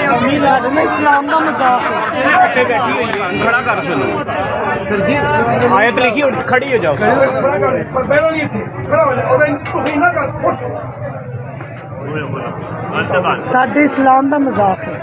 اسلام کا مذاق ہے کھڑا کر سنو سر جی آیت لکھی اور کھڑی ہو جاؤ ساڈے اسلام کا مذاق ہے۔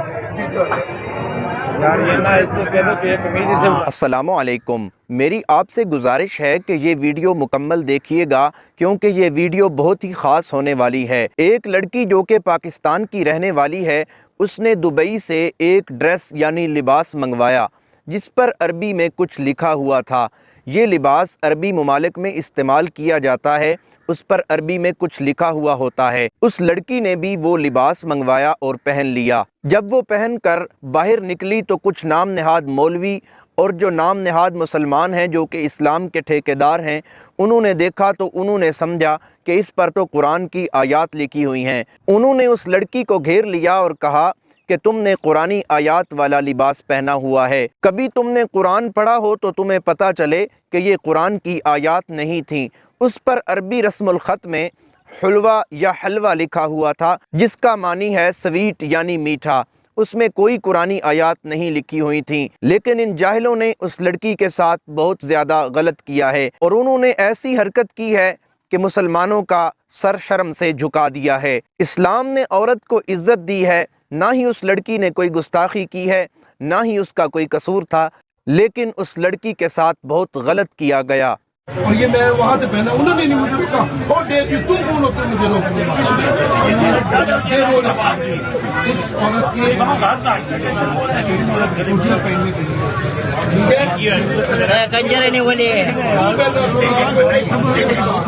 السلام علیکم، میری آپ سے گزارش ہے کہ یہ ویڈیو مکمل دیکھیے گا کیونکہ یہ ویڈیو بہت ہی خاص ہونے والی ہے۔ ایک لڑکی جو کہ پاکستان کی رہنے والی ہے، اس نے دبئی سے ایک ڈریس یعنی لباس منگوایا جس پر عربی میں کچھ لکھا ہوا تھا۔ یہ لباس عربی ممالک میں استعمال کیا جاتا ہے، اس پر عربی میں کچھ لکھا ہوا ہوتا ہے۔ اس لڑکی نے بھی وہ لباس منگوایا اور پہن لیا۔ جب وہ پہن کر باہر نکلی تو کچھ نام نہاد مولوی اور جو نام نہاد مسلمان ہیں جو کہ اسلام کے ٹھیکیدار ہیں، انہوں نے دیکھا تو انہوں نے سمجھا کہ اس پر تو قرآن کی آیات لکھی ہوئی ہیں۔ انہوں نے اس لڑکی کو گھیر لیا اور کہا کہ تم نے قرآنی آیات والا لباس پہنا ہوا ہے، کبھی تم نے قرآن پڑھا ہو تو تمہیں پتہ چلے کہ یہ قرآن کی آیات نہیں تھیں۔ اس پر عربی رسم الخط میں حلوہ یا حلوہ لکھا ہوا تھا جس کا معنی ہے سویٹ یعنی میٹھا۔ اس میں کوئی قرآنی آیات نہیں لکھی ہوئی تھیں، لیکن ان جاہلوں نے اس لڑکی کے ساتھ بہت زیادہ غلط کیا ہے اور انہوں نے ایسی حرکت کی ہے کہ مسلمانوں کا سر شرم سے جھکا دیا ہے۔ اسلام نے عورت کو عزت دی ہے، نہ ہی اس لڑکی نے کوئی گستاخی کی ہے، نہ ہی اس کا کوئی قصور تھا، لیکن اس لڑکی کے ساتھ بہت غلط کیا گیا۔ اور یہ میں وہاں سے پہنا، انہوں نے نہیں مجھے روکا، اور تم کون ہوتے مجھے روکنے اس عورت کی پہننے کے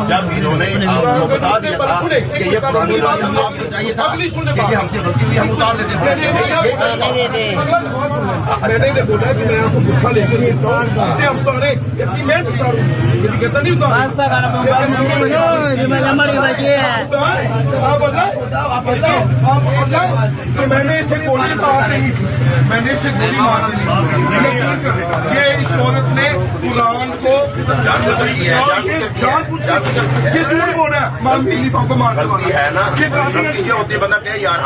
جب انہوں نے آپ کو بتا دیا تھا کہ یہ پرانی بات آپ کو چاہیے تھا کہ ہم سے غلطی ہوئی، ہم اتار دیتے میں نے بولا کہ میں آپ کو گھا لے کے ہم اتارے میں اتاروں، کہتا نہیں میں نے اسے گولی مار نہیں تھی، میں نے اسے گولی مار نہیں۔ یہ اس عورت نے قرآن کو جان یہ جھوٹ بول رہا ہے، مانتی ہی پاپا مارتی ہے نا، یہ ہوتی بندہ کہ یار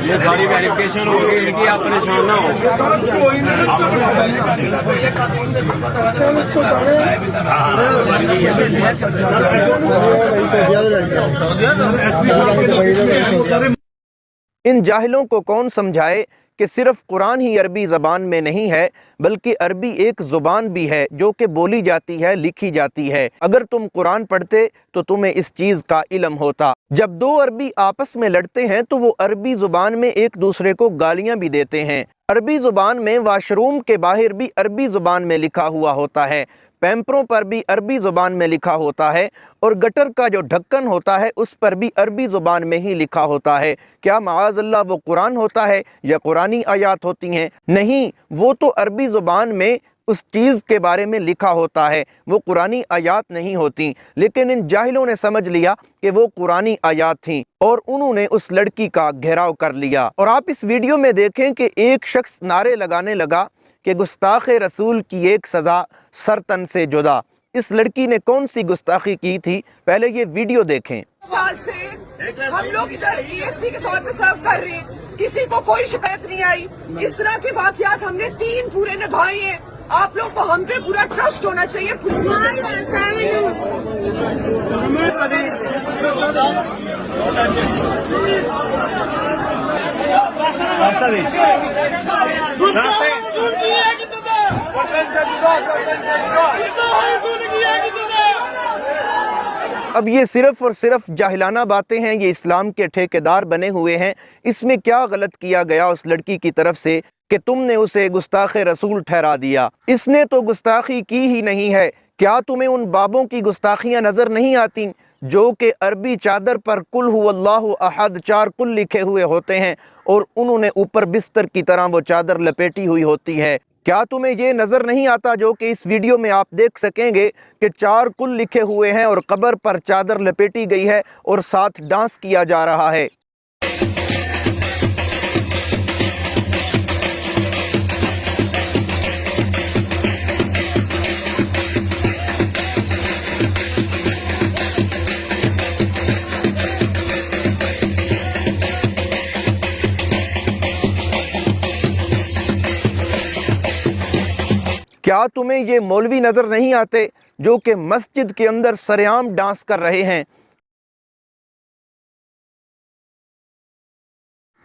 یہ ساری ویریفکیشن ہوگی ان کی، آپ پریشان نہ ہو۔ ان جاہلوں کو کون سمجھائے کہ صرف قرآن ہی عربی زبان میں نہیں ہے، بلکہ عربی ایک زبان بھی ہے جو کہ بولی جاتی ہے، لکھی جاتی ہے۔ اگر تم قرآن پڑھتے تو تمہیں اس چیز کا علم ہوتا۔ جب دو عربی آپس میں لڑتے ہیں تو وہ عربی زبان میں ایک دوسرے کو گالیاں بھی دیتے ہیں۔ عربی زبان میں واش روم کے باہر بھی عربی زبان میں لکھا ہوا ہوتا ہے، پیمپروں پر بھی عربی زبان میں لکھا ہوتا ہے، اور گٹر کا جو ڈھکن ہوتا ہے اس پر بھی عربی زبان میں ہی لکھا ہوتا ہے۔ کیا معاذ اللہ وہ قرآن ہوتا ہے یا قرآنی آیات ہوتی ہیں؟ نہیں، وہ تو عربی زبان میں اس چیز کے بارے میں لکھا ہوتا ہے، وہ قرآنی آیات نہیں ہوتی۔ لیکن ان جاہلوں نے سمجھ لیا کہ وہ قرآنی آیات تھیں اور انہوں نے اس لڑکی کا گھیراؤ کر لیا۔ اور آپ اس ویڈیو میں دیکھیں کہ ایک شخص نعرے لگانے لگا کہ گستاخ رسول کی ایک سزا سر تن سے جدا۔ اس لڑکی نے کون سی گستاخی کی تھی؟ پہلے یہ ویڈیو دیکھیں۔ سال سے ہم لوگ ادھر ESP کے طور پہ سرو کر رہے ہیں، کسی کو کوئی شکایت نہیں آئی۔ اس طرح کے واقعات ہم نے 3 پورے نبھائے ہیں۔ آپ لوگ کو ہم پہ پورا ٹرسٹ ہونا چاہیے۔ اب یہ صرف اور صرف جاہلانہ باتیں ہیں، یہ اسلام کے ٹھیکیدار بنے ہوئے ہیں۔ اس میں کیا غلط کیا گیا اس لڑکی کی طرف سے کہ تم نے اسے گستاخ رسول ٹھہرا دیا؟ اس نے تو گستاخی کی ہی نہیں ہے۔ کیا تمہیں ان بابوں کی گستاخیاں نظر نہیں آتی جو کہ عربی چادر پر قل هو اللہ احد 4 قل لکھے ہوئے ہوتے ہیں اور انہوں نے اوپر بستر کی طرح وہ چادر لپیٹی ہوئی ہوتی ہے؟ کیا تمہیں یہ نظر نہیں آتا جو کہ اس ویڈیو میں آپ دیکھ سکیں گے کہ 4 قل لکھے ہوئے ہیں اور قبر پر چادر لپیٹی گئی ہے اور ساتھ ڈانس کیا جا رہا ہے؟ کیا تمہیں یہ مولوی نظر نہیں آتے جو کہ مسجد کے اندر سرعام ڈانس کر رہے ہیں؟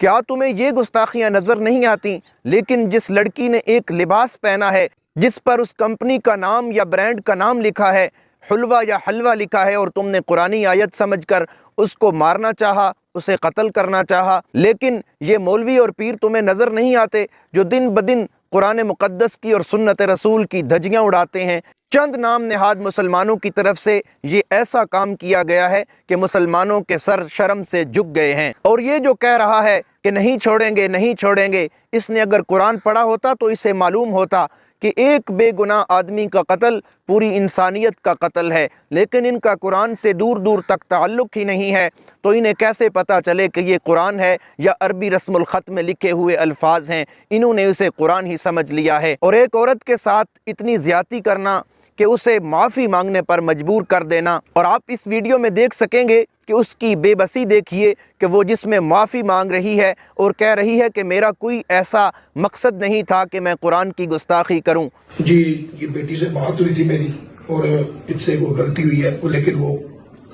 کیا تمہیں یہ گستاخیاں نظر نہیں آتی؟ لیکن جس لڑکی نے ایک لباس پہنا ہے جس پر اس کمپنی کا نام یا برانڈ کا نام لکھا ہے، حلوہ یا حلوہ لکھا ہے، اور تم نے قرآنی آیت سمجھ کر اس کو مارنا چاہا، اسے قتل کرنا چاہا، لیکن یہ مولوی اور پیر تمہیں نظر نہیں آتے جو دن بدن قرآن مقدس کی اور سنت رسول کی دھجیاں اڑاتے ہیں؟ چند نام نہاد مسلمانوں کی طرف سے یہ ایسا کام کیا گیا ہے کہ مسلمانوں کے سر شرم سے جھک گئے ہیں۔ اور یہ جو کہہ رہا ہے کہ نہیں چھوڑیں گے نہیں چھوڑیں گے، اس نے اگر قرآن پڑھا ہوتا تو اسے معلوم ہوتا کہ ایک بے گناہ آدمی کا قتل پوری انسانیت کا قتل ہے، لیکن ان کا قرآن سے دور دور تک تعلق ہی نہیں ہے، تو انہیں کیسے پتہ چلے کہ یہ قرآن ہے یا عربی رسم الخط میں لکھے ہوئے الفاظ ہیں؟ انہوں نے اسے قرآن ہی سمجھ لیا ہے۔ اور ایک عورت کے ساتھ اتنی زیادتی کرنا کہ اسے معافی مانگنے پر مجبور کر دینا، اور آپ اس ویڈیو میں دیکھ سکیں گے کہ اس کی بے بسی دیکھیے کہ وہ جس میں معافی مانگ رہی ہے اور کہہ رہی ہے کہ میرا کوئی ایسا مقصد نہیں تھا کہ میں قرآن کی گستاخی کروں۔ جی یہ بیٹی سے بات ہوئی تھی میری اور اس سے وہ غلطی ہوئی ہے، لیکن وہ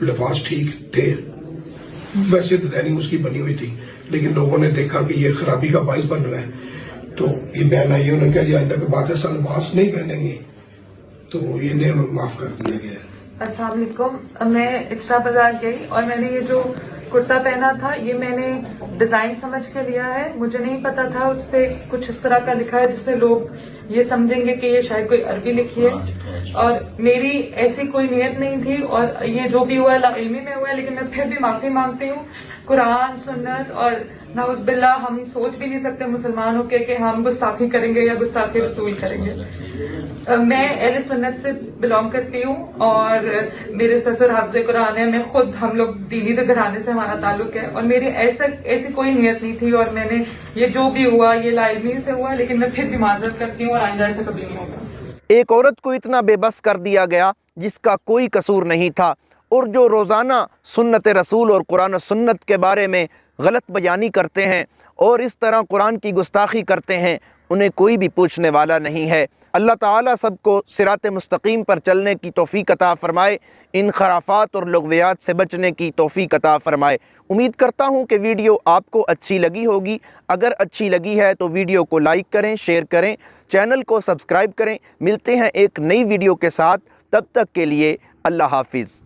لفاظ ٹھیک تھے، ویسے ڈیزائننگ اس کی بنی ہوئی تھی، لیکن لوگوں نے دیکھا کہ یہ خرابی کا باعث بن رہا ہے تو یہ بیان آئی، انہوں نے کہا جی آئندہ کے بعد ایسا لباس نہیں پہنیں گے، تو یہ انہیں معاف کر دیا گیا ہے۔ السلام علیکم، میں اچرا بازار گئی اور میں نے یہ جو کرتا پہنا تھا یہ میں نے ڈیزائن سمجھ کے لیا ہے، مجھے نہیں پتا تھا اس پہ کچھ اس طرح کا لکھا ہے جس سے لوگ یہ سمجھیں گے کہ یہ شاید کوئی عربی لکھی ہے، اور میری ایسی کوئی نیت نہیں تھی، اور یہ جو بھی ہوا ہے لا علمی میں ہوا ہے، لیکن میں پھر بھی معافی مانگتی ہوں۔ قرآن سنت اور نعوذ باللہ ہم سوچ بھی نہیں سکتے مسلمان ہو کے کہ ہم گستاخی کریں گے یا گستاخی رسول کریں گے۔ میں اہل سنت سے بلانگ کرتی ہوں اور میرے سسر حافظ قرآن ہے، میں خود ہم لوگ دینی گھرانے سے ہمارا تعلق ہے، اور میری ایسی کوئی نیت نہیں تھی، اور میں نے یہ جو بھی ہوا یہ لا علمی سے ہوا، لیکن میں پھر بھی معذرت کرتی ہوں اور آئندہ ایسا کبھی نہیں ہوگا۔ ایک عورت کو اتنا بے بس کر دیا گیا جس کا کوئی قصور نہیں تھا، اور جو روزانہ سنت رسول اور قرآن و سنت کے بارے میں غلط بیانی کرتے ہیں اور اس طرح قرآن کی گستاخی کرتے ہیں، انہیں کوئی بھی پوچھنے والا نہیں ہے۔ اللہ تعالیٰ سب کو صراط مستقیم پر چلنے کی توفیق عطا فرمائے، ان خرافات اور لغویات سے بچنے کی توفیق عطا فرمائے۔ امید کرتا ہوں کہ ویڈیو آپ کو اچھی لگی ہوگی۔ اگر اچھی لگی ہے تو ویڈیو کو لائک کریں، شیئر کریں، چینل کو سبسکرائب کریں۔ ملتے ہیں ایک نئی ویڈیو کے ساتھ، تب تک کے لیے اللہ حافظ۔